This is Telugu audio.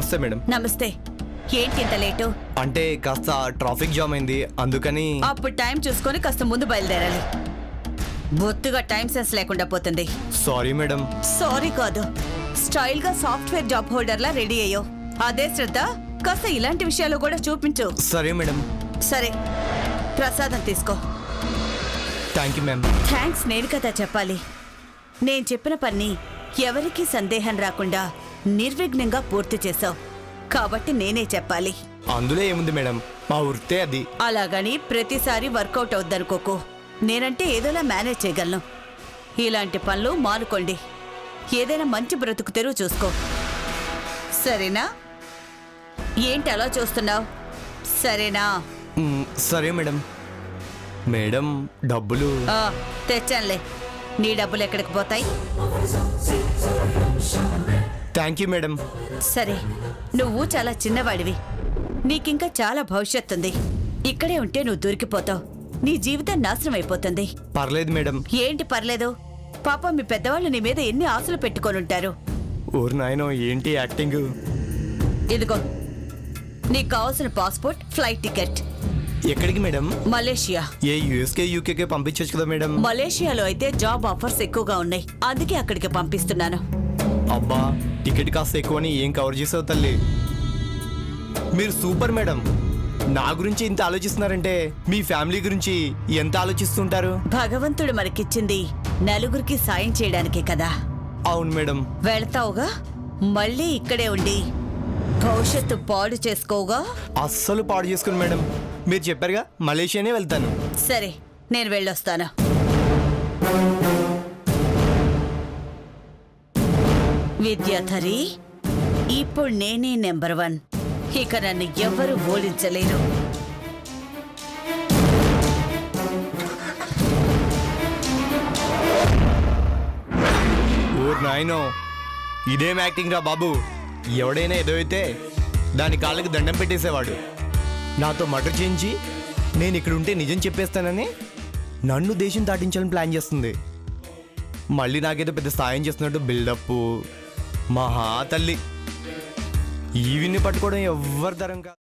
నమస్తే మేడం. నమస్తే. ఏంటి ఇంత లేటు? అంటే కాస్త ట్రాఫిక్ జామ్ అయింది, అందుకని. అప్పుడు టైం చూసుకొని కాస్త ముందు బయలుదేరాలి. బొత్తుగా టైం సెన్స్ లేకుండా పోతుంది. Sorry madam. సారీ కాదు, స్టైల్ గా సాఫ్ట్వేర్ జాబ్ హోల్డర్ లా రెడీ అయ్యో. అదే శ్రద్ధ కాస్త ఇలాంటి విషయాలు కూడా చూపించు. సరే మేడం. సరే, ప్రసాదం తీసుకో. Thank you ma'am. థ్యాంక్స్ నేను కదా చెప్పాలి. నేను చెప్పిన పని ఎవరికీ సందేహం రాకుండా నిర్విఘ్నంగా పూర్తి చేశావు కాబట్టి నేనే చెప్పాలి. అందులో ఏముంది మేడం, మా వృత్తే అది. అలాగని ప్రతిసారి వర్కౌట్ అవుద్దనుకోకు. నేనంటే ఏదోలా మేనేజ్ చేయగలను. ఇలాంటి పనులు మానుకోండి. ఏదైనా మంచి బ్రతుకు తెరువు చూసుకో, సరేనా? ఏంటి అలా చూస్తున్నావు? సరేనా? సరే మేడం. మేడం డబ్బులు తెచ్చానులే. నీ డబ్బులు ఎక్కడికి పోతాయి? Thank you madam. సరే, నువ్వు చాలా చిన్నవాడివి, నీకింకా చాలా భవిష్యత్తు ఉంది. ఇక్కడే ఉంటే నువ్వు దొరికిపోతావు, నీ జీవితం నాశనం అయిపోతుంది. పర్లేదు మేడం. ఏంటి పర్లేదు? పాపం మీ పెద్దవాళ్ళు నీ మీద ఎన్ని ఆశలు పెట్టుకొనుంటారు. ఊరు నాయనో, ఏంటి యాక్టింగ్? ఇదిగో నీకు కావాల్సిన పాస్పోర్ట్, ఫ్లైట్ టికెట్. ఎక్కడికి మేడం? మలేషియా. ఏ యూఎస్కే యూకేకే పంపించచ్చు కదా మేడం? మలేషియాలో అయితే జాబ్ ఆఫర్స్ ఎక్కువగా ఉన్నాయి, అందుకే అక్కడికి పంపిస్తున్నాను. అబ్బా, టికెట్ కాస్త ఎక్కువని ఏం కవర్ చేసావు తల్లి. మీరు సూపర్ మేడం. నా గురించి ఇంత ఆలోచిస్తున్నారంటే మీ ఫ్యామిలీ గురించి ఎంత ఆలోచిస్తుంటారు? భగవంతుడు మనకిచ్చింది నలుగురికి సాయం చేయడానికే కదా. అవును మేడం. వెళ్తావుగా, మళ్ళీ ఇక్కడే ఉండి భవిష్యత్తు పాడు చేసుకోవుగా. అస్సలు పాడు చేసుకోను మేడం. మీరు చెప్పారుగా, మలేషియానే వెళ్తాను. సరే, నేను వెళ్ళొస్తాను. విద్యాధరి, ఇప్పుడు నేనే నెంబర్ 1. ఇక నన్ను ఎవ్వరూ ఓడించలేరు. ఓ నాయనో, ఇదేం యాక్టింగ్ రా బాబు. ఎవడైనా ఏదో అయితే దాని కాళ్ళకి దండం పెట్టేసేవాడు. నాతో మర్డర్ చేయించి నేను ఇక్కడ ఉంటే నిజం చెప్పేస్తానని నన్ను దేశం దాటించాలని ప్లాన్ చేస్తుంది. మళ్ళీ నాకేదో పెద్ద సాయం చేస్తున్నట్టు బిల్డప్. మహా తల్లి, ఈవిని పట్టుకోవడం ఎవ్వరి తరం కాదు.